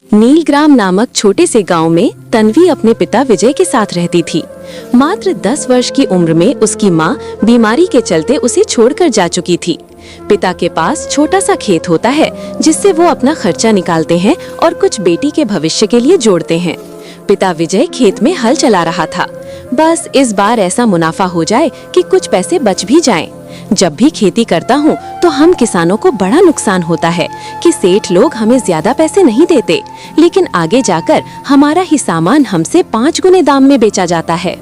नीलग्राम नामक छोटे से गांव में तन्वी अपने पिता विजय के साथ रहती थी। मात्र 10 वर्ष की उम्र में उसकी मां बीमारी के चलते उसे छोड़कर जा चुकी थी। पिता के पास छोटा सा खेत होता है जिससे वो अपना खर्चा निकालते हैं और कुछ बेटी के भविष्य के लिए जोड़ते हैं। पिता विजय खेत में हल चला रहा था। बस इस बार ऐसा मुनाफा हो जाए कि कुछ पैसे बच भी जाएं। जब भी खेती करता हूँ तो हम किसानों को बड़ा नुकसान होता है कि सेठ लोग हमें ज्यादा पैसे नहीं देते, लेकिन आगे जाकर हमारा ही सामान हमसे 5 गुने दाम में बेचा जाता है।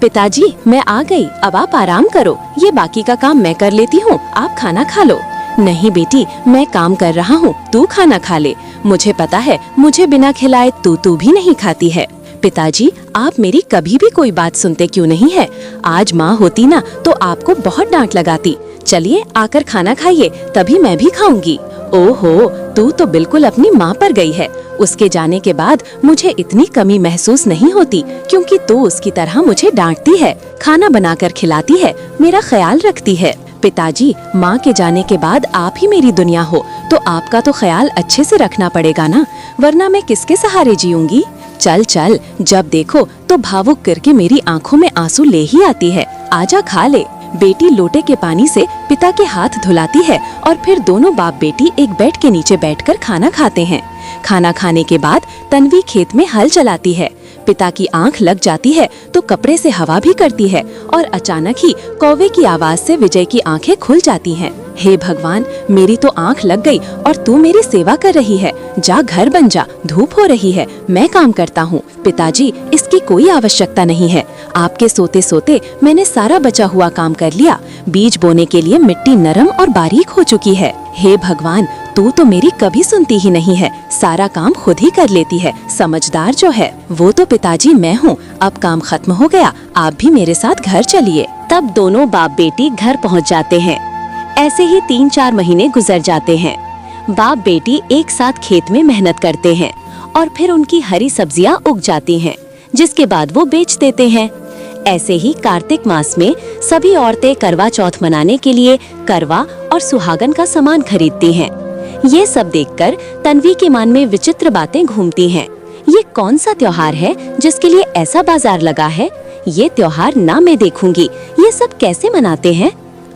पिताजी, मैं आ गई, अब आप आराम करो, ये बाकी का काम मैं कर लेती हूँ, आप खाना खा लो। नहीं बेटी, मैं काम कर रहा हूँ, तू खाना खा ले। मुझे पता है मुझे बिना खिलाए तू भी नहीं खाती है। पिताजी, आप मेरी कभी भी कोई बात सुनते क्यों नहीं है? आज माँ होती ना तो आपको बहुत डांट लगाती। चलिए आकर खाना खाइए, तभी मैं भी खाऊंगी। ओहो, तू तो बिल्कुल अपनी माँ पर गई है। उसके जाने के बाद मुझे इतनी कमी महसूस नहीं होती, क्योंकि तू उसकी तरह मुझे डांटती है, खाना बनाकर खिलाती है, मेरा ख्याल रखती है। पिताजी, माँ के जाने के बाद आप ही मेरी दुनिया हो, तो आपका तो ख्याल अच्छे से रखना पड़ेगा ना, वरना मैं किसके सहारे जीऊंगी? चल चल, जब देखो तो भावुक करके मेरी आंखों में आंसू ले ही आती है। आजा खा ले। बेटी लोटे के पानी से पिता के हाथ धुलाती है और फिर दोनों बाप बेटी एक बेड के नीचे बैठकर खाना खाते हैं। खाना खाने के बाद तन्वी खेत में हल चलाती है। पिता की आंख लग जाती है तो कपड़े से हवा भी करती है और अचानक ही कौवे की आवाज से विजय की आंखें खुल जाती हैं। हे भगवान, मेरी तो आंख लग गई और तू मेरी सेवा कर रही है। जा घर बन जा, धूप हो रही है, मैं काम करता हूँ। पिताजी, इसकी कोई आवश्यकता नहीं है। आपके सोते सोते मैंने सारा बचा हुआ काम कर लिया। बीज बोने के लिए मिट्टी नरम और बारीक हो चुकी है। हे भगवान, तू तो मेरी कभी सुनती ही नहीं है, सारा काम खुद ही कर लेती है। समझदार जो है वो तो पिताजी मैं हूँ। अब काम खत्म हो गया, आप भी मेरे साथ घर चलिए। तब दोनों बाप बेटी घर पहुँच जाते हैं। ऐसे ही 3-4 महीने गुजर जाते हैं। बाप बेटी एक साथ खेत में मेहनत करते हैं और फिर उनकी हरी सब्जियां उग जाती हैं, जिसके बाद वो बेच देते हैं। ऐसे ही कार्तिक मास में सभी औरतें करवा चौथ मनाने के लिए करवा और सुहागन का सामान खरीदती हैं। ये सब देखकर तन्वी के मन में विचित्र बातें घूमती हैं। ये कौन सा त्योहार है जिसके लिए ऐसा बाजार लगा है? ये त्योहार ना मैं देखूंगी, ये सब कैसे मनाते हैं?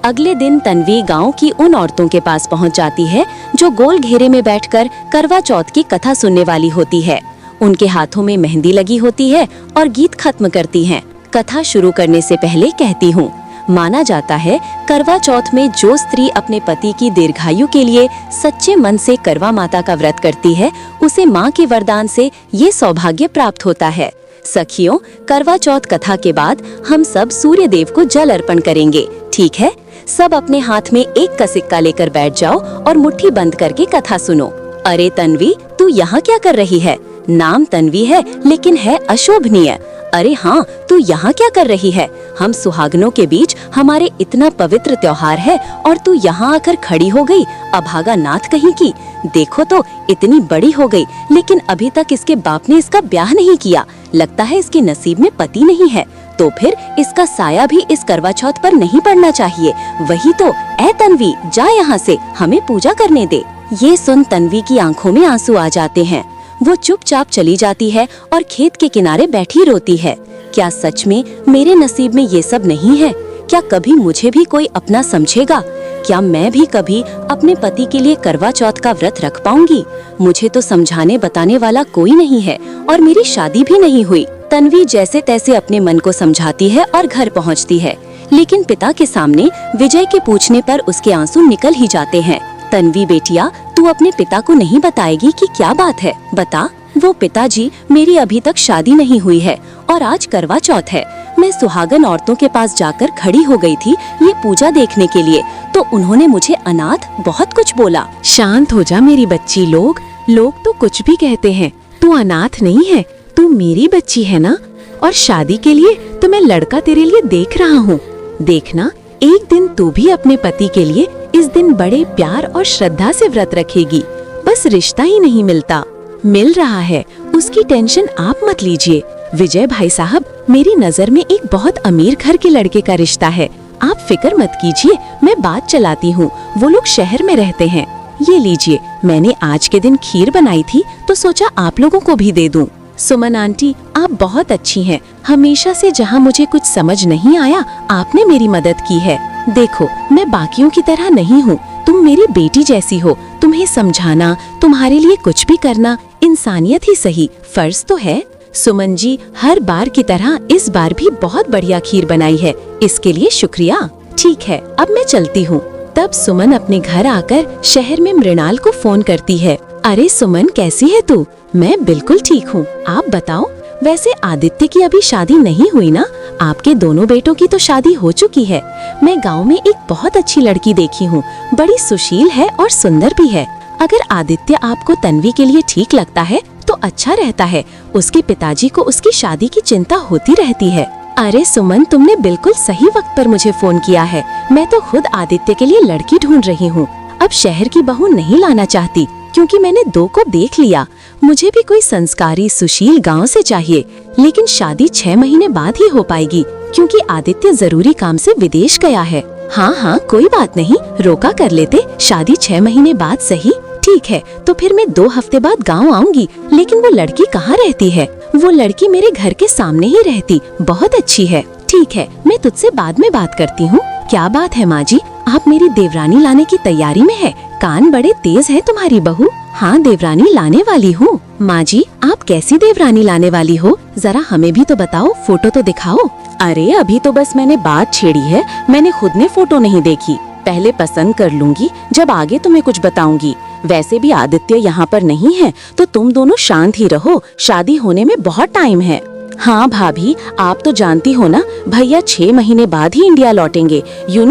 अगले दिन तन्वी गांव की उन औरतों के पास पहुंच जाती है जो गोल घेरे में बैठकर करवा चौथ की कथा सुनने वाली होती है। उनके हाथों में मेहंदी लगी होती है और गीत खत्म करती हैं। कथा शुरू करने से पहले कहती हूँ, माना जाता है करवा चौथ में जो स्त्री अपने पति की दीर्घायु के लिए सच्चे मन से करवा माता का व्रत करती है, उसे माँ के वरदान से ये सौभाग्य प्राप्त होता है। सखियों, करवा चौथ कथा के बाद हम सब सूर्य देव को जल अर्पण करेंगे, ठीक है? सब अपने हाथ में एक का सिक्का लेकर बैठ जाओ और मुट्ठी बंद करके कथा सुनो। अरे तन्वी, तू यहाँ क्या कर रही है? नाम तन्वी है लेकिन है अशोभनीय। अरे हाँ, तू यहाँ क्या कर रही है? हम सुहागनों के बीच हमारे इतना पवित्र त्योहार है और तू यहाँ आकर खड़ी हो गई, अभागा नाथ कहीं की। देखो तो इतनी बड़ी हो गई, लेकिन अभी तक इसके बाप ने इसका ब्याह नहीं किया। लगता है इसके नसीब में पति नहीं है, तो फिर इसका साया भी इस करवा चौथ पर नहीं पड़ना चाहिए। वही तो, ऐ तन्वी, जा यहाँ से, हमें पूजा करने दे। ये सुन तन्वी की आंखों में आंसू आ जाते हैं। वो चुपचाप चली जाती है और खेत के किनारे बैठी रोती है। क्या सच में मेरे नसीब में ये सब नहीं है? क्या कभी मुझे भी कोई अपना समझेगा? क्या मैं भी कभी अपने पति के लिए करवा चौथ का व्रत रख पाऊंगी? मुझे तो समझाने बताने वाला कोई नहीं है और मेरी शादी भी नहीं हुई। तन्वी जैसे तैसे अपने मन को समझाती है और घर पहुंचती है, लेकिन पिता के सामने विजय के पूछने पर उसके आंसू निकल ही जाते हैं। तन्वी बेटिया, तू अपने पिता को नहीं बताएगी कि क्या बात है? बता। वो पिताजी, मेरी अभी तक शादी नहीं हुई है और आज करवा चौथ है। मैं सुहागन औरतों के पास जाकर खड़ी हो गई थी ये पूजा देखने के लिए, तो उन्होंने मुझे अनाथ बहुत कुछ बोला। शांत हो जा मेरी बच्ची। लोग तो कुछ भी कहते हैं, तू अनाथ नहीं है, तू मेरी बच्ची है ना। और शादी के लिए तो मैं लड़का तेरे लिए देख रहा हूँ। देखना, एक दिन तू भी अपने पति के लिए इस दिन बड़े प्यार और श्रद्धा से व्रत रखेगी। बस रिश्ता ही नहीं मिल रहा है, उसकी टेंशन आप मत लीजिए। विजय भाई साहब, मेरी नजर में एक बहुत अमीर घर के लड़के का रिश्ता है, आप फिक्र मत कीजिए, मैं बात चलाती हूँ। वो लोग शहर में रहते हैं। ये लीजिए, मैंने आज के दिन खीर बनाई थी तो सोचा आप लोगों को भी दे दूं। सुमन आंटी, आप बहुत अच्छी हैं। हमेशा से जहाँ मुझे कुछ समझ नहीं आया, आपने मेरी मदद की है। देखो, मैं बाकियों की तरह नहीं हूँ, तुम मेरी बेटी जैसी हो। तुम्हें समझाना, तुम्हारे लिए कुछ भी करना इंसानियत ही सही, फर्ज तो है। सुमन जी, हर बार की तरह इस बार भी बहुत बढ़िया खीर बनाई है, इसके लिए शुक्रिया। ठीक है, अब मैं चलती हूँ। तब सुमन अपने घर आकर शहर में मृणाल को फोन करती है। अरे सुमन, कैसी है तू? मैं बिल्कुल ठीक हूँ, आप बताओ। वैसे आदित्य की अभी शादी नहीं हुई ना? आपके दोनों बेटों की तो शादी हो चुकी है। मैं गांव में एक बहुत अच्छी लड़की देखी हूँ, बड़ी सुशील है और सुंदर भी है। अगर आदित्य आपको तन्वी के लिए ठीक लगता है तो अच्छा रहता है। उसके पिताजी को उसकी शादी की चिंता होती रहती है। अरे सुमन, तुमने बिल्कुल सही वक्त पर मुझे फोन किया है। मैं तो खुद आदित्य के लिए लड़की ढूंढ रही हूँ। अब शहर की बहू नहीं लाना चाहती, क्योंकि मैंने 2 को देख लिया। मुझे भी कोई संस्कारी सुशील गांव से चाहिए, लेकिन शादी 6 महीने बाद ही हो पाएगी, क्योंकि आदित्य जरूरी काम से विदेश गया है। हाँ हाँ, कोई बात नहीं, रोका कर लेते, शादी 6 महीने बाद सही। ठीक है, तो फिर मैं 2 हफ्ते बाद गांव आऊंगी। लेकिन वो लड़की कहाँ रहती है? वो लड़की मेरे घर के सामने ही रहती, बहुत अच्छी है। ठीक है, मैं तुझसे बाद में बात करती हूँ। क्या बात है माँ जी, आप मेरी देवरानी लाने की तैयारी में है? कान बड़े तेज है तुम्हारी बहू। हाँ, देवरानी लाने वाली हूँ। माँ जी, आप कैसी देवरानी लाने वाली हो? जरा हमें भी तो बताओ, फोटो तो दिखाओ। अरे अभी तो बस मैंने बात छेड़ी है, मैंने खुद ने फोटो नहीं देखी। पहले पसंद कर लूंगी, जब आगे तुम्हें कुछ बताऊंगी। वैसे भी आदित्य यहाँ पर नहीं है, तो तुम दोनों शांत ही रहो, शादी होने में बहुत टाइम है। हाँ भाभी, आप तो जानती हो ना, भैया 6 महीने बाद ही इंडिया लौटेंगे।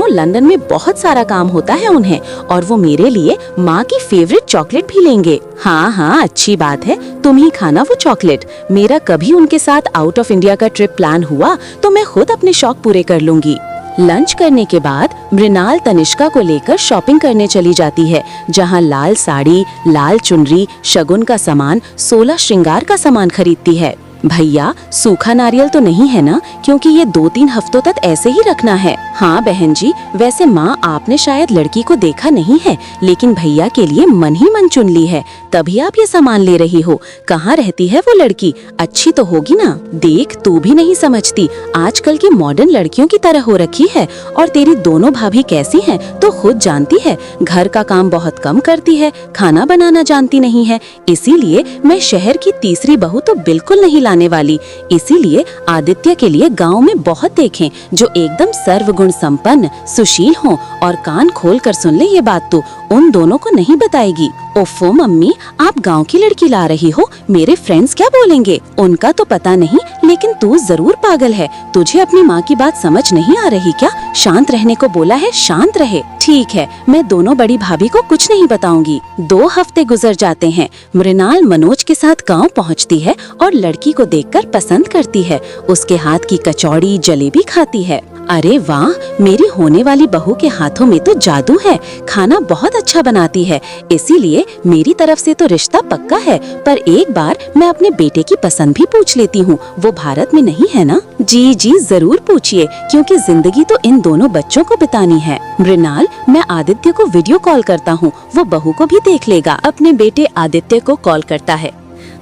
लंदन में बहुत सारा काम होता है उन्हें, और वो मेरे लिए माँ की फेवरेट चॉकलेट भी लेंगे। हाँ हाँ, अच्छी बात है, तुम ही खाना वो चॉकलेट। मेरा कभी उनके साथ आउट ऑफ इंडिया का ट्रिप प्लान हुआ तो मैं खुद अपने शौक पूरे कर लूंगी। लंच करने के बाद मृणाल तनिष्का को लेकर शॉपिंग करने चली जाती है, जहां लाल साड़ी, लाल चुनरी, शगुन का सामान, 16 श्रृंगार का सामान खरीदती है। भैया, सूखा नारियल तो नहीं है ना? क्योंकि ये 2-3 हफ्तों तक ऐसे ही रखना है। हाँ बहन जी, वैसे माँ, आपने शायद लड़की को देखा नहीं है, लेकिन भैया के लिए मन ही मन चुन ली है, तभी आप ये सामान ले रही हो। कहाँ रहती है वो लड़की? अच्छी तो होगी ना? देख, तू भी नहीं समझती, आजकल की मॉडर्न लड़कियों की तरह हो रखी है। और तेरी दोनों भाभी कैसी हैं तो खुद जानती है, घर का काम बहुत कम करती है, खाना बनाना जानती नहीं है। इसीलिए मैं शहर की तीसरी बहू तो बिल्कुल नहीं लाने वाली। इसीलिए आदित्य के लिए गांव में बहुत देखें, जो एकदम सर्वगुण संपन्न, सुशील हों। और कान खोल कर सुन ले ये बात, तो उन दोनों को नहीं बताएगी। ओफो मम्मी, आप गांव की लड़की ला रही हो, मेरे फ्रेंड्स क्या बोलेंगे? उनका तो पता नहीं, लेकिन तू जरूर पागल है। तुझे अपनी माँ की बात समझ नहीं आ रही क्या? शांत रहने को बोला है, शांत रहे। ठीक है, मैं दोनों बड़ी भाभी को कुछ नहीं बताऊंगी। 2 हफ्ते गुजर जाते हैं। मृणाल मनोज के साथ गांव पहुंचती है और लड़की को देखकर पसंद करती है। उसके हाथ की कचौड़ी, जलेबी खाती है। अरे वाह, मेरी होने वाली बहू के हाथों में तो जादू है, खाना बहुत अच्छा बनाती है। इसीलिए मेरी तरफ से तो रिश्ता पक्का है। पर एक बार मैं अपने बेटे की पसंद भी पूछ लेती हूँ, वो भारत में नहीं है ना? जी जी, जरूर पूछिए, क्योंकि जिंदगी तो इन दोनों बच्चों को बितानी है। मृणाल, मैं आदित्य को वीडियो कॉल करता हूँ, वो बहू को भी देख लेगा। अपने बेटे आदित्य को कॉल करता है।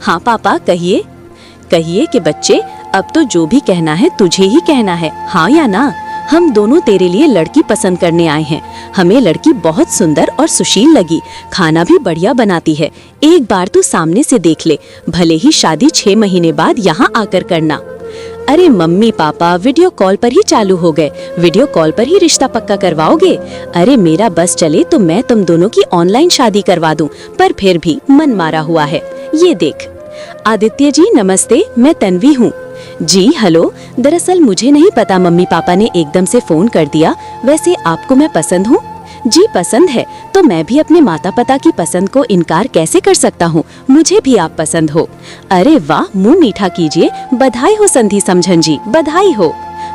हाँ पापा, कहिए। कहिए कि बच्चे, अब तो जो भी कहना है तुझे ही कहना है, हाँ या ना? हम दोनों तेरे लिए लड़की पसंद करने आए हैं। हमें लड़की बहुत सुंदर और सुशील लगी, खाना भी बढ़िया बनाती है। एक बार तू सामने से देख ले, भले ही शादी 6 महीने बाद यहाँ आकर करना। अरे मम्मी पापा, वीडियो कॉल पर ही चालू हो गए, वीडियो कॉल पर ही रिश्ता पक्का करवाओगे? अरे मेरा बस चले तो मैं तुम दोनों की ऑनलाइन शादी करवा दूं, पर फिर भी मन मारा हुआ है। ये देख। आदित्य जी नमस्ते, मैं तन्वी हूँ। जी हेलो, दरअसल मुझे नहीं पता, मम्मी पापा ने एकदम से फोन कर दिया। वैसे आपको मैं पसंद हूँ? जी पसंद है, तो मैं भी अपने माता पिता की पसंद को इनकार कैसे कर सकता हूँ? मुझे भी आप पसंद हो। अरे वाह, मुंह मीठा कीजिए। बधाई हो संधि समझन जी, बधाई हो।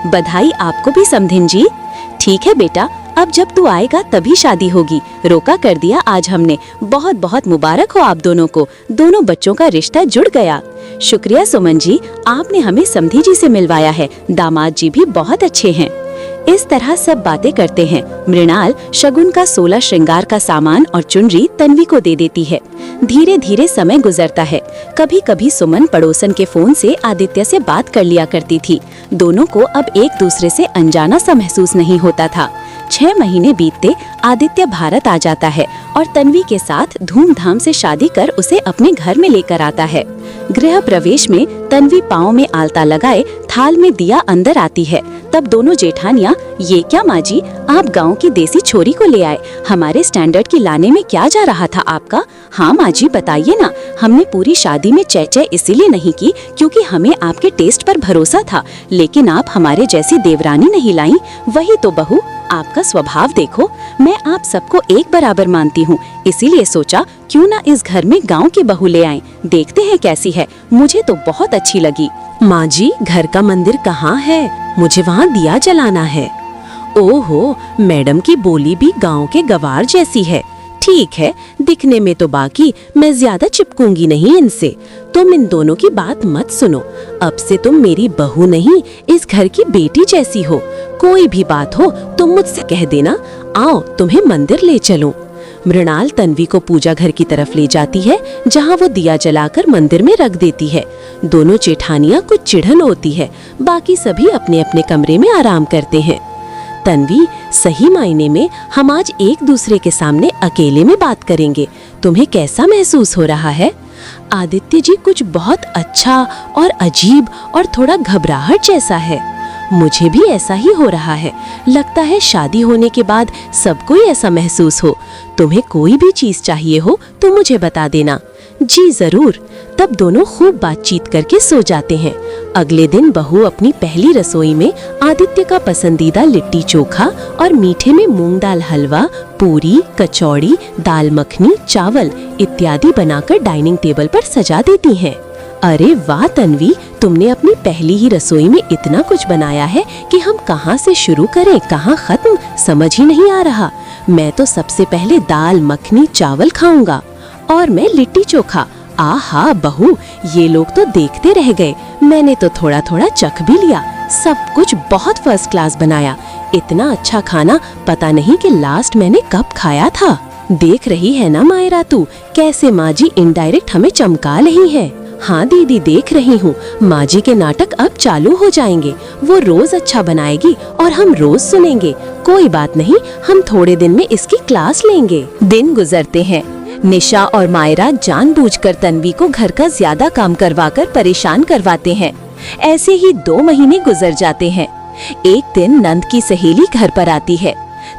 बधाई आपको भी समधिन जी। ठीक है बेटा, अब जब तू आएगा तभी शादी होगी। रोका कर दिया आज हमने। बहुत बहुत मुबारक हो आप दोनों को, दोनों बच्चों का रिश्ता जुड़ गया। शुक्रिया सुमन जी, आपने हमें समधी जी से मिलवाया है। दामाद जी भी बहुत अच्छे हैं। इस तरह सब बातें करते हैं। मृणाल शगुन का 16 श्रृंगार का सामान और चुनरी तन्वी को दे देती है। धीरे धीरे समय गुजरता है। कभी कभी सुमन पड़ोसन के फोन से आदित्य से बात कर लिया करती थी। दोनों को अब एक दूसरे से अनजाना सा महसूस नहीं होता था। 6 महीने बीतते आदित्य भारत आ जाता है और तन्वी के साथ धूमधाम से शादी कर उसे अपने घर में लेकर आता है। गृह प्रवेश में तन्वी पाँव में आलता लगाए थाल में दिया अंदर आती है। तब दोनों जेठानियाँ, ये क्या माँ जी, आप गाँव की देसी छोरी को ले आए, हमारे स्टैंडर्ड की लाने में क्या जा रहा था आपका? हाँ माँ जी बताइए ना, हमने पूरी शादी में चै इसीलिए नहीं की क्योंकि हमें आपके टेस्ट पर भरोसा था, लेकिन आप हमारे जैसी देवरानी नहीं लाई। वही तो बहू, आपका स्वभाव देखो, मैं आप सबको एक बराबर मानती हूँ, इसीलिए सोचा क्यों ना इस घर में गांव की बहू ले आएं, देखते हैं कैसी है। मुझे तो बहुत अच्छी लगी। माँ जी, घर का मंदिर कहाँ है? मुझे वहाँ दिया जलाना है। ओहो, मैडम की बोली भी गांव के गवार जैसी है। ठीक है, दिखने में तो बाकी मैं ज्यादा चिपकूंगी नहीं इनसे। तुम इन दोनों की बात मत सुनो। अब से तुम मेरी बहू नहीं, इस घर की बेटी जैसी हो। कोई भी बात हो तुम मुझसे कह देना। आओ, तुम्हें मंदिर ले चलूं। मृणाल तन्वी को पूजा घर की तरफ ले जाती है, जहाँ वो दिया जलाकर मंदिर में रख देती है। दोनों जेठानियाँ कुछ चिढ़न होती है, बाकी सभी अपने अपने कमरे में आराम करते हैं। तन्वी, सही मायने में हम आज एक दूसरे के सामने अकेले में बात करेंगे। तुम्हें कैसा महसूस हो रहा है? आदित्य जी, कुछ बहुत अच्छा और अजीब और थोड़ा घबराहट जैसा है। मुझे भी ऐसा ही हो रहा है। लगता है शादी होने के बाद सबको ही ऐसा महसूस हो। तुम्हें कोई भी चीज चाहिए हो तो मुझे बता देना। जी जरूर। तब दोनों खूब बातचीत करके सो जाते हैं। अगले दिन बहू अपनी पहली रसोई में आदित्य का पसंदीदा लिट्टी चोखा और मीठे में मूंग दाल हलवा, पूरी, कचौड़ी, दाल मखनी, चावल इत्यादि बनाकर डाइनिंग टेबल पर सजा देती हैं। अरे वाह तन्वी, तुमने अपनी पहली ही रसोई में इतना कुछ बनाया है कि हम कहाँ से शुरू करें, कहाँ खत्म, समझ ही नहीं आ रहा। मैं तो सबसे पहले दाल मखनी चावल खाऊंगा और मैं लिट्टी चोखा। आहा बहू, ये लोग तो देखते रह गए। मैंने तो थोड़ा थोड़ा चख भी लिया। सब कुछ बहुत फर्स्ट क्लास बनाया। इतना अच्छा खाना पता नहीं कि लास्ट मैंने कब खाया था। देख रही है ना मायरा तू, कैसे माँ जी इनडायरेक्ट हमें चमका रही है। हाँ दीदी, देख रही हूँ। माँ जी के नाटक अब चालू हो जाएंगे। वो रोज अच्छा बनाएगी और हम रोज सुनेंगे। कोई बात नहीं, हम थोड़े दिन में इसकी क्लास लेंगे। दिन गुजरते हैं। निशा और मायरा जानबूझकर तन्वी को घर का ज्यादा काम करवाकर परेशान करवाते हैं। ऐसे ही 2 महीने गुजर जाते हैं। एक दिन नंद की सहेली घर पर आती है।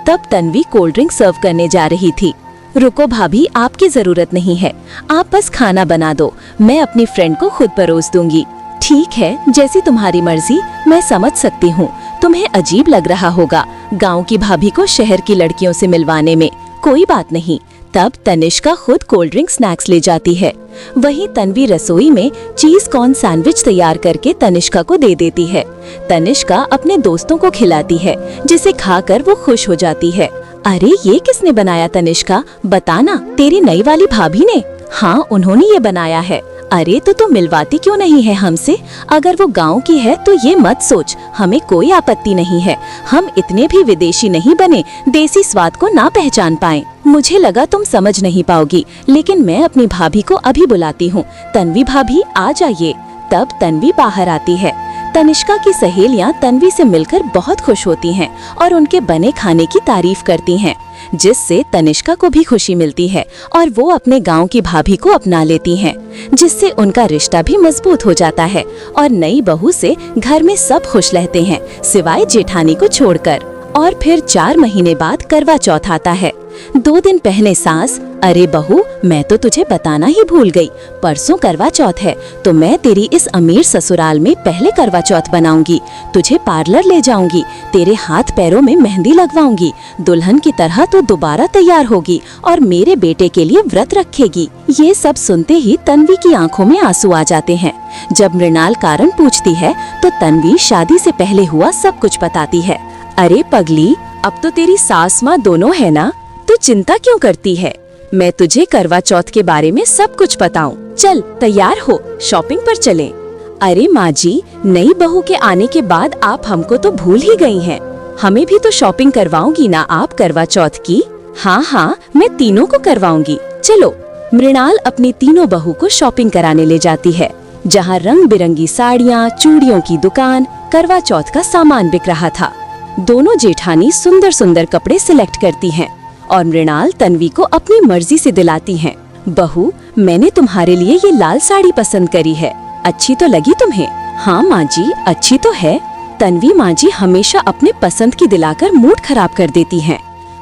तब तन्वी कोल्ड ड्रिंक सर्व करने जा रही थी। रुको भाभी, आपकी जरूरत नहीं है, आप बस खाना बना दो, मैं अपनी फ्रेंड को खुद परोस दूंगी। ठीक है, जैसी तुम्हारी मर्जी। मैं समझ सकती हूँ, तुम्हें अजीब लग रहा होगा गांव की भाभी को शहर की लड़कियों से मिलवाने में। कोई बात नहीं। तब तनिष्का खुद कोल्ड ड्रिंक स्नैक्स ले जाती है। वहीं तन्वी रसोई में चीज कॉर्न सैंडविच तैयार करके तनिष्का को दे देती है। तनिष्का अपने दोस्तों को खिलाती है, जिसे खाकर वो खुश हो जाती है। अरे ये किसने बनाया तनिष्का, बताना, तेरी नई वाली भाभी ने? हाँ, उन्होंने ये बनाया है। अरे तो तू मिलवाती क्यों नहीं है हमसे? अगर वो गांव की है तो ये मत सोच, हमें कोई आपत्ति नहीं है। हम इतने भी विदेशी नहीं बने, देसी स्वाद को ना पहचान पाएं। मुझे लगा तुम समझ नहीं पाओगी, लेकिन मैं अपनी भाभी को अभी बुलाती हूँ। तन्वी भाभी आ जाइए। तब तन्वी बाहर आती है। तनिष्का की सहेलियां तन्वी से मिलकर बहुत खुश होती हैं और उनके बने खाने की तारीफ करती हैं, जिससे तनिष्का को भी खुशी मिलती है और वो अपने गांव की भाभी को अपना लेती हैं, जिससे उनका रिश्ता भी मजबूत हो जाता है और नई बहू से घर में सब खुश रहते हैं, सिवाय जेठानी को छोड़कर। और फिर 4 महीने बाद करवा चौथ आता है। 2 दिन पहले सास, अरे बहू, मैं तो तुझे बताना ही भूल गई, परसों करवा चौथ है, तो मैं तेरी इस अमीर ससुराल में पहले करवा चौथ बनाऊंगी। तुझे पार्लर ले जाऊंगी, तेरे हाथ पैरों में मेहंदी लगवाऊंगी, दुल्हन की तरह तो दोबारा तैयार होगी और मेरे बेटे के लिए व्रत रखेगी। ये सब सुनते ही तन्वी की आंखों में आंसू आ जाते हैं। जब मृणाल कारण पूछती है तो तन्वी शादी से पहले हुआ सब कुछ बताती है। अरे पगली, अब तो तेरी सास माँ दोनों है ना, तू चिंता क्यों करती है? मैं तुझे करवा चौथ के बारे में सब कुछ बताऊं। चल तैयार हो, शॉपिंग पर चलें। अरे माँ जी, नई बहू के आने के बाद आप हमको तो भूल ही गई हैं। हमें भी तो शॉपिंग करवाओगी ना आप करवा चौथ की? हाँ हाँ, मैं तीनों को करवाऊंगी। चलो। मृणाल अपनी तीनों बहू को शॉपिंग कराने ले जाती है, जहाँ रंग बिरंगी साड़ियाँ, चूड़ियों की दुकान, करवा चौथ का सामान बिक रहा था। दोनों जेठानी सुंदर सुंदर कपड़े सिलेक्ट करती हैं और मृणाल तन्वी को अपनी मर्जी से दिलाती हैं। बहू, मैंने तुम्हारे लिए ये लाल साड़ी पसंद करी है, अच्छी तो लगी तुम्हें? हाँ माँ जी, अच्छी तो है। तन्वी माँ जी हमेशा अपने पसंद की दिलाकर मूड खराब कर देती हैं।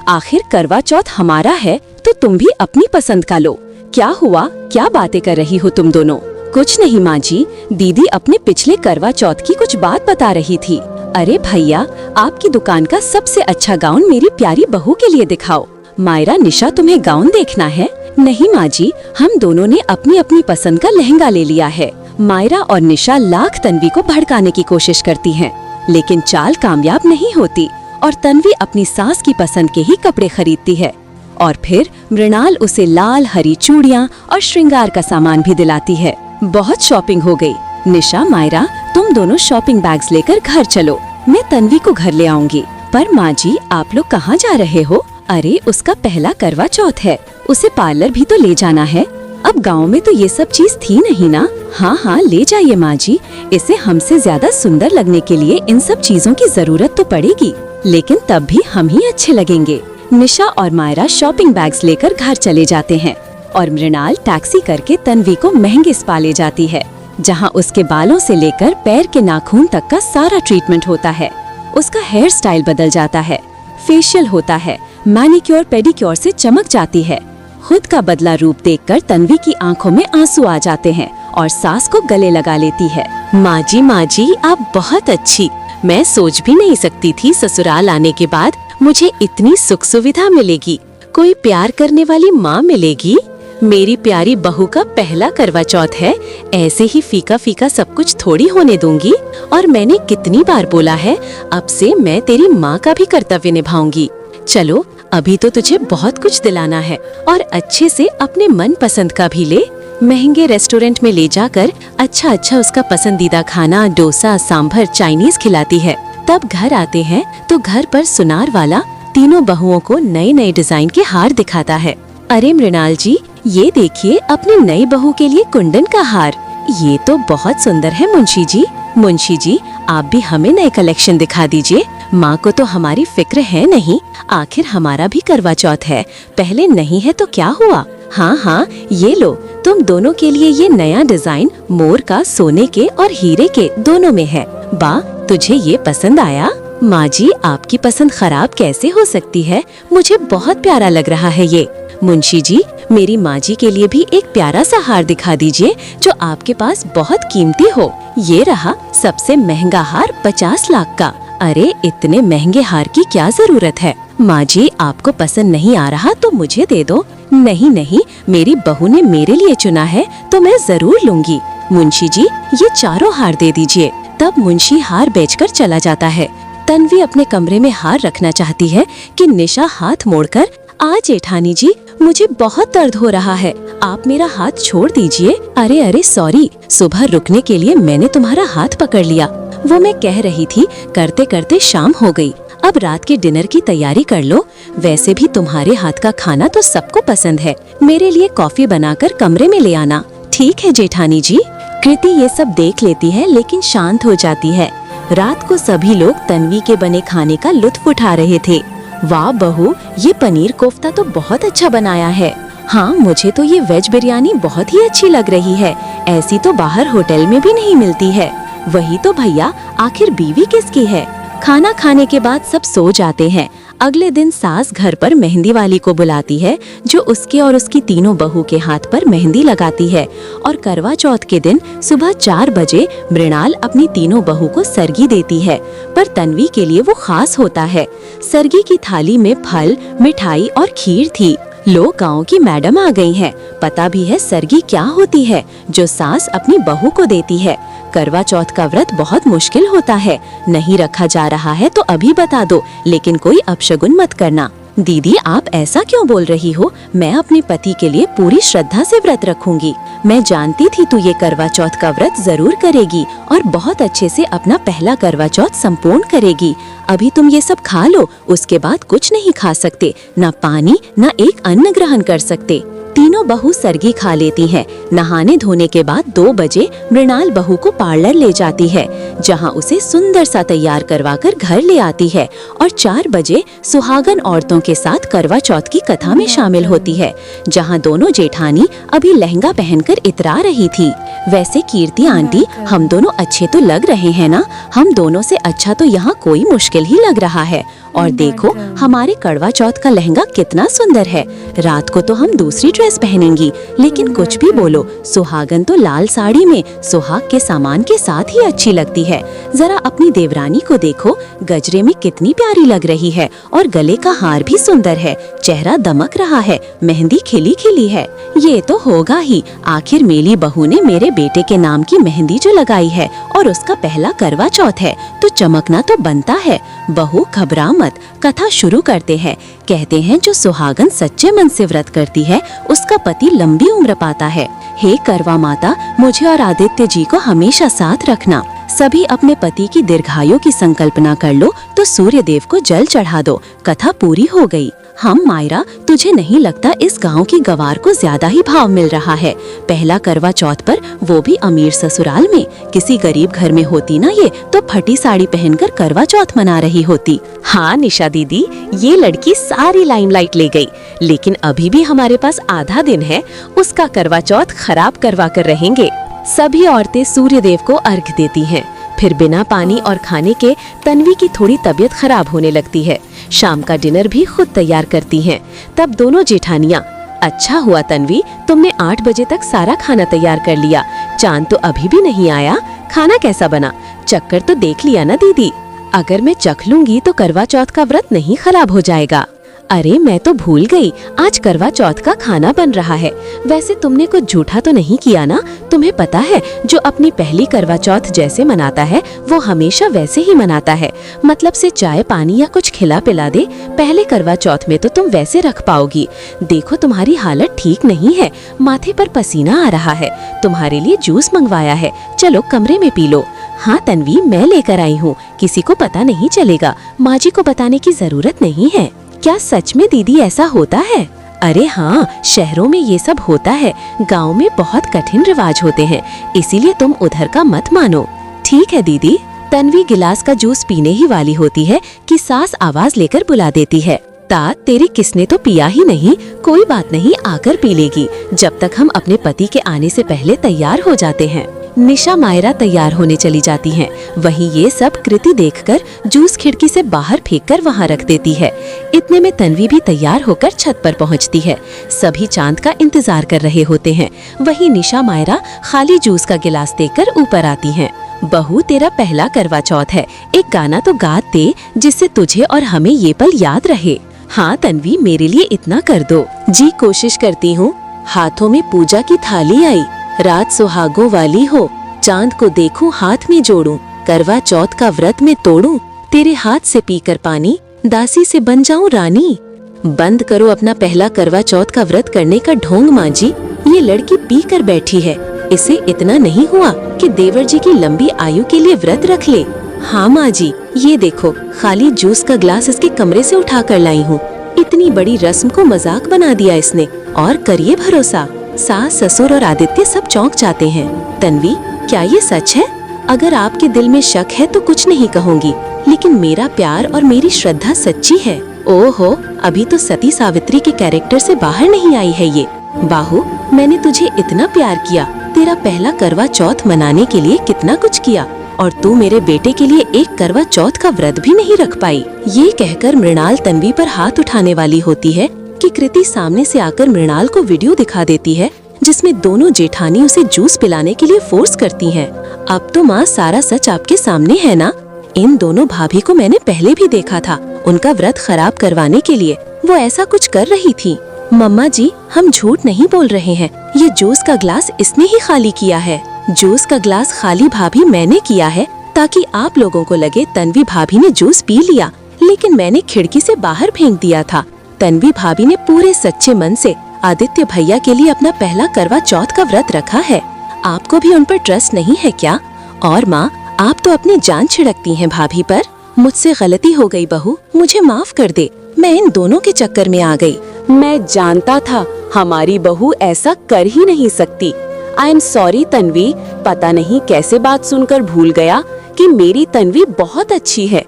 आखिर करवा चौथ हमारा है तो तुम भी अपनी पसंद का लो। क्या हुआ, क्या बातें कर रही हो तुम दोनों? कुछ नहीं माँ जी, दीदी अपने पिछले करवा चौथ की कुछ बात बता रही थी। अरे भैया, आपकी दुकान का सबसे अच्छा गाउन मेरी प्यारी बहू के लिए दिखाओ। मायरा, निशा, तुम्हें गाउन देखना है? नहीं माँ जी, हम दोनों ने अपनी अपनी पसंद का लहंगा ले लिया है। मायरा और निशा लाख तन्वी को भड़काने की कोशिश करती हैं, लेकिन चाल कामयाब नहीं होती और तन्वी अपनी सास की पसंद के ही कपड़े खरीदती है। और फिर मृणाल उसे लाल हरी चूड़ियाँ और श्रृंगार का सामान भी दिलाती है। बहुत शॉपिंग हो गई। निशा, मायरा, तुम दोनों शॉपिंग बैग्स लेकर घर चलो, मैं तन्वी को घर ले आऊंगी। पर माँ जी, आप लोग कहाँ जा रहे हो? अरे, उसका पहला करवा चौथ है, उसे पार्लर भी तो ले जाना है। अब गांव में तो ये सब चीज थी नहीं ना। हाँ हाँ, ले जाइए माँ जी, इसे हमसे ज्यादा सुंदर लगने के लिए इन सब चीजों की जरूरत तो पड़ेगी, लेकिन तब भी हम ही अच्छे लगेंगे। निशा और मायरा शॉपिंग बैग्स लेकर घर चले जाते हैं और मृणाल टैक्सी करके तन्वी को महंगे स्पा ले जाती है, जहाँ उसके बालों से लेकर पैर के नाखून तक का सारा ट्रीटमेंट होता है। उसका हेयर स्टाइल बदल जाता है, फेशियल होता है, मैनिक्योर पेडिक्योर से चमक जाती है। खुद का बदला रूप देखकर तन्वी की आंखों में आंसू आ जाते हैं और सास को गले लगा लेती है। माँ जी, आप बहुत अच्छी। मैं सोच भी नहीं सकती थी ससुराल आने के बाद मुझे इतनी सुख सुविधा मिलेगी, कोई प्यार करने वाली माँ मिलेगी। मेरी प्यारी बहू का पहला करवा चौथ है, ऐसे ही फीका फीका सब कुछ थोड़ी होने दूंगी। और मैंने कितनी बार बोला है, अब से मैं तेरी माँ का भी कर्तव्य निभाऊंगी। चलो, अभी तो तुझे बहुत कुछ दिलाना है और अच्छे से अपने मन पसंद का भी ले। महंगे रेस्टोरेंट में ले जाकर अच्छा अच्छा उसका पसंदीदा खाना, डोसा, सांभर, चाइनीज खिलाती है। तब घर आते हैं तो घर पर सुनार वाला तीनों बहुओं को नए नए डिजाइन के हार दिखाता है। अरे मृणाल जी, ये देखिए अपनी नई बहू के लिए कुंदन का हार, ये तो बहुत सुंदर है मुंशी जी। मुंशी जी, आप भी हमें नए कलेक्शन दिखा दीजिए। माँ को तो हमारी फिक्र है नहीं, आखिर हमारा भी करवा चौथ है, पहले नहीं है तो क्या हुआ। हाँ हाँ, ये लो, तुम दोनों के लिए ये नया डिजाइन मोर का, सोने के और हीरे के दोनों में है। बा, तुझे ये पसंद आया? माँ जी, आपकी पसंद खराब कैसे हो सकती है, मुझे बहुत प्यारा लग रहा है ये। मुंशी जी, मेरी माँ जी के लिए भी एक प्यारा सा हार दिखा दीजिए जो आपके पास बहुत कीमती हो। ये रहा सबसे महंगा हार 50 लाख का। अरे, इतने महंगे हार की क्या जरूरत है? माँ जी, आपको पसंद नहीं आ रहा तो मुझे दे दो। नहीं नहीं, मेरी बहू ने मेरे लिए चुना है तो मैं जरूर लूंगी। मुंशी जी, ये चारों हार दे दीजिए। तब मुंशी हार बेचकर चला जाता है। तन्वी अपने कमरे में हार रखना चाहती है कि निशा हाथ मोड़कर, आ जेठानी जी, मुझे बहुत दर्द हो रहा है, आप मेरा हाथ छोड़ दीजिए। अरे अरे सॉरी, सुबह रुकने के लिए मैंने तुम्हारा हाथ पकड़ लिया, वो मैं कह रही थी। करते करते शाम हो गई, अब रात के डिनर की तैयारी कर लो। वैसे भी तुम्हारे हाथ का खाना तो सबको पसंद है, मेरे लिए कॉफी बनाकर कमरे में ले आना। ठीक है जेठानी जी। कृति ये सब देख लेती है लेकिन शांत हो जाती है। रात को सभी लोग तन्वी के बने खाने का लुत्फ उठा रहे थे। वाह बहू, ये पनीर कोफ्ता तो बहुत अच्छा बनाया है। हाँ, मुझे तो ये वेज बिरयानी बहुत ही अच्छी लग रही है, ऐसी तो बाहर होटल में भी नहीं मिलती है। वही तो भैया, आखिर बीवी किसकी है। खाना खाने के बाद सब सो जाते हैं। अगले दिन सास घर पर मेहंदी वाली को बुलाती है, जो उसके और उसकी तीनों बहू के हाथ पर मेहंदी लगाती है। और करवा चौथ के दिन सुबह 4 बजे मृणाल अपनी तीनों बहू को सरगी देती है, पर तन्वी के लिए वो खास होता है। सरगी की थाली में फल, मिठाई और खीर थी। लोग गांव की मैडम आ गई हैं, पता भी है सरगी क्या होती है, जो सास अपनी बहू को देती है। करवा चौथ का व्रत बहुत मुश्किल होता है, नहीं रखा जा रहा है तो अभी बता दो, लेकिन कोई अपशगुन मत करना। दीदी, आप ऐसा क्यों बोल रही हो? मैं अपने पति के लिए पूरी श्रद्धा से व्रत रखूंगी। मैं जानती थी तू ये करवा चौथ का व्रत जरूर करेगी और बहुत अच्छे से अपना पहला करवा चौथ संपूर्ण करेगी। अभी तुम ये सब खा लो, उसके बाद कुछ नहीं खा सकते, ना पानी ना एक अन्न ग्रहण कर सकते। तीनों बहू सरगी खा लेती हैं। नहाने धोने के बाद 2 बजे मृणाल बहू को पार्लर ले जाती है, जहां उसे सुंदर सा तैयार करवाकर घर ले आती है और 4 बजे सुहागन औरतों के साथ करवा चौथ की कथा में शामिल होती है, जहां दोनों जेठानी अभी लहंगा पहनकर इतरा रही थी। वैसे कीर्ति आंटी, हम दोनों अच्छे तो लग रहे हैं ना? हम दोनों से अच्छा तो यहाँ कोई मुश्किल ही लग रहा है। और देखो हमारे करवा चौथ का लहंगा कितना सुंदर है। रात को तो हम दूसरी ड्रेस पहनेंगी, लेकिन कुछ भी बोलो, सुहागन तो लाल साड़ी में सुहाग के सामान के साथ ही अच्छी लगती है। जरा अपनी देवरानी को देखो, गजरे में कितनी प्यारी लग रही है और गले का हार भी सुंदर है, चेहरा दमक रहा है, मेहंदी खिली खिली है। ये तो होगा ही, आखिर मेरी बहू ने मेरे बेटे के नाम की मेहंदी जो लगाई है और उसका पहला करवा चौथ है, तो चमकना तो बनता है। बहू घबरा मत, कथा शुरू करते हैं। कहते हैं जो सुहागन सच्चे मन से व्रत करती है उसका पति लंबी उम्र पाता है। हे करवा माता, मुझे और आदित्य जी को हमेशा साथ रखना। सभी अपने पति की दीर्घायु की संकल्पना कर लो तो सूर्य देव को जल चढ़ा दो। कथा पूरी हो गई। हम मायरा, तुझे नहीं लगता इस गांव की गवार को ज्यादा ही भाव मिल रहा है? पहला करवा चौथ पर, वो भी अमीर ससुराल में। किसी गरीब घर में होती ना ये, तो फटी साड़ी पहनकर करवा चौथ मना रही होती। हाँ निशा दीदी, ये लड़की सारी लाइमलाइट ले गई, लेकिन अभी भी हमारे पास आधा दिन है, उसका करवा चौथ खराब करवा कर रहेंगे। सभी औरतें सूर्य देव को अर्घ्य देती हैं। फिर बिना पानी और खाने के तन्वी की थोड़ी तबीयत खराब होने लगती है। शाम का डिनर भी खुद तैयार करती हैं। तब दोनों जेठानियाँ, अच्छा हुआ तन्वी, तुमने 8 बजे तक सारा खाना तैयार कर लिया। चांद तो अभी भी नहीं आया, खाना कैसा बना? चक्कर तो देख लिया ना दीदी? अगर मैं चख लूंगी तो करवा चौथ का व्रत नहीं खराब हो जाएगा। अरे मैं तो भूल गई, आज करवा चौथ का खाना बन रहा है। वैसे तुमने कुछ झूठा तो नहीं किया ना? तुम्हें पता है जो अपनी पहली करवा चौथ जैसे मनाता है वो हमेशा वैसे ही मनाता है, मतलब से चाय पानी या कुछ खिला पिला दे। पहले करवा चौथ में तो तुम वैसे रख पाओगी। देखो तुम्हारी हालत ठीक नहीं है, माथे पर पसीना आ रहा है। तुम्हारे लिए जूस मंगवाया है, चलो कमरे में पी लो। हाँ तन्वी, मैं लेकर आई हूँ, किसी को पता नहीं चलेगा। माँ जी को बताने की जरूरत नहीं है। क्या सच में दीदी ऐसा होता है? अरे हाँ, शहरों में ये सब होता है, गांव में बहुत कठिन रिवाज होते हैं, इसीलिए तुम उधर का मत मानो। ठीक है दीदी। तन्वी गिलास का जूस पीने ही वाली होती है कि सास आवाज लेकर बुला देती है, तात तेरे किसने तो पिया ही नहीं। कोई बात नहीं, आकर पी लेगी, जब तक हम अपने पति के आने से पहले तैयार हो जाते हैं। निशा मायरा तैयार होने चली जाती हैं। वहीं ये सब कृति देखकर जूस खिड़की से बाहर फेंककर वहां रख देती है। इतने में तन्वी भी तैयार होकर छत पर पहुंचती है। सभी चांद का इंतजार कर रहे होते हैं। वहीं निशा मायरा खाली जूस का गिलास देकर ऊपर आती हैं। बहू, तेरा पहला करवा चौथ है, एक गाना तो गा दे जिससे तुझे और हमें ये पल याद रहे। हाँ तन्वी, मेरे लिए इतना कर दो। जी कोशिश करती हूँ। हाथों में पूजा की थाली आई, रात सुहागों वाली हो, चांद को देखूं हाथ में जोड़ूं, करवा चौथ का व्रत में तोड़ूं, तेरे हाथ से पीकर पानी, दासी से बन जाऊं रानी। बंद करो अपना पहला करवा चौथ का व्रत करने का ढोंग माँ जी, ये लड़की पी कर बैठी है, इसे इतना नहीं हुआ कि देवर जी की लंबी आयु के लिए व्रत रख ले। हाँ माँ जी, ये देखो खाली जूस का ग्लास इसके कमरे से उठा कर लाई हूँ। इतनी बड़ी रस्म को मजाक बना दिया इसने। और करिए भरोसा, सास ससुर और आदित्य सब चौंक जाते हैं। तन्वी, क्या ये सच है? अगर आपके दिल में शक है तो कुछ नहीं कहूँगी, लेकिन मेरा प्यार और मेरी श्रद्धा सच्ची है। ओहो, अभी तो सती सावित्री के कैरेक्टर से बाहर नहीं आई है ये। बाहू, मैंने तुझे इतना प्यार किया, तेरा पहला करवा चौथ मनाने के लिए कितना कुछ किया, और तू मेरे बेटे के लिए एक करवा चौथ का व्रत भी नहीं रख पाई। ये कहकर मृणाल तन्वी पर हाथ उठाने वाली होती है कि कृति सामने से आकर मृणाल को वीडियो दिखा देती है जिसमें दोनों जेठानी उसे जूस पिलाने के लिए फोर्स करती हैं। अब तो माँ सारा सच आपके सामने है ना? इन दोनों भाभी को मैंने पहले भी देखा था, उनका व्रत खराब करवाने के लिए वो ऐसा कुछ कर रही थी। मम्मा जी, हम झूठ नहीं बोल रहे हैं, ये जूस का ग्लास इसने ही खाली किया है। जूस का ग्लास खाली भाभी मैंने किया है ताकि आप लोगों को लगे तन्वी भाभी ने जूस पी लिया, लेकिन मैंने खिड़की से बाहर फेंक दिया था। तन्वी भाभी ने पूरे सच्चे मन से आदित्य भैया के लिए अपना पहला करवा चौथ का व्रत रखा है। आपको भी उन पर ट्रस्ट नहीं है क्या? और माँ, आप तो अपनी जान छिड़कती हैं भाभी पर। मुझसे गलती हो गई बहू, मुझे माफ कर दे। मैं इन दोनों के चक्कर में आ गई। मैं जानता था हमारी बहू ऐसा कर ही नहीं सकती। आई एम सॉरी तन्वी, पता नहीं कैसे बात सुनकर भूल गया कि मेरी तन्वी बहुत अच्छी है।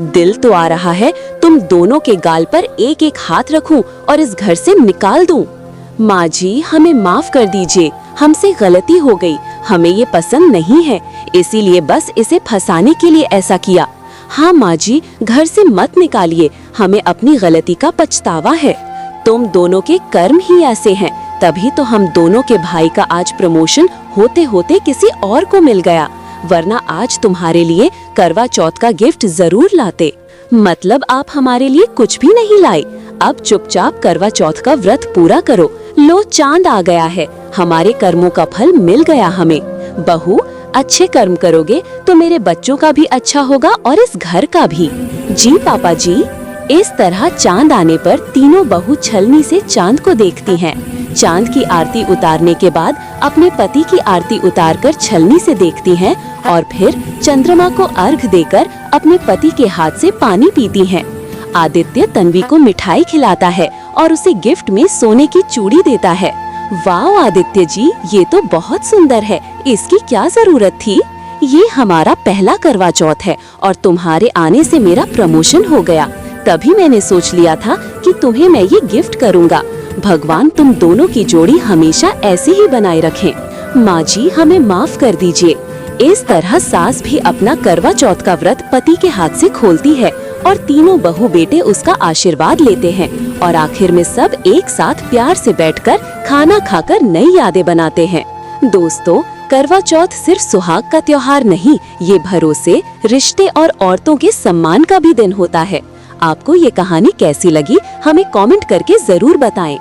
दिल तो आ रहा है तुम दोनों के गाल पर एक एक हाथ रखूं और इस घर से निकाल दूं। माँ जी, हमें माफ कर दीजिए, हमसे गलती हो गई। हमें ये पसंद नहीं है, इसीलिए बस इसे फंसाने के लिए ऐसा किया। हाँ माँ जी, घर से मत निकालिए, हमें अपनी गलती का पछतावा है। तुम दोनों के कर्म ही ऐसे हैं, तभी तो हम दोनों के भाई का आज प्रमोशन होते होते किसी और को मिल गया, वरना आज तुम्हारे लिए करवा चौथ का गिफ्ट जरूर लाते। मतलब आप हमारे लिए कुछ भी नहीं लाए। अब चुपचाप करवा चौथ का व्रत पूरा करो। लो, चांद आ गया है, हमारे कर्मों का फल मिल गया हमें। बहू, अच्छे कर्म करोगे तो मेरे बच्चों का भी अच्छा होगा और इस घर का भी। जी पापा जी। इस तरह चांद आने पर तीनों बहू छलनी से चांद को देखती हैं। चांद की आरती उतारने के बाद अपने पति की आरती उतारकर छलनी से देखती हैं और फिर चंद्रमा को अर्घ देकर अपने पति के हाथ से पानी पीती हैं। आदित्य तन्वी को मिठाई खिलाता है और उसे गिफ्ट में सोने की चूड़ी देता है। वाह आदित्य जी, ये तो बहुत सुंदर है, इसकी क्या जरूरत थी। ये हमारा पहला करवा चौथ है और तुम्हारे आने से मेरा प्रमोशन हो गया। तभी मैंने सोच लिया था कि तुम्हें मैं ये गिफ्ट करूँगा। भगवान तुम दोनों की जोड़ी हमेशा ऐसे ही बनाए रखें। माँ जी, हमें माफ कर दीजिए। इस तरह सास भी अपना करवा चौथ का व्रत पति के हाथ से खोलती है और तीनों बहू बेटे उसका आशीर्वाद लेते हैं और आखिर में सब एक साथ प्यार से बैठकर खाना खाकर नई यादें बनाते हैं। दोस्तों, करवा चौथ सिर्फ सुहाग का त्योहार नहीं, ये भरोसे, रिश्ते और औरतों के सम्मान का भी दिन होता है। आपको ये कहानी कैसी लगी, हमें कमेंट करके जरूर बताएं।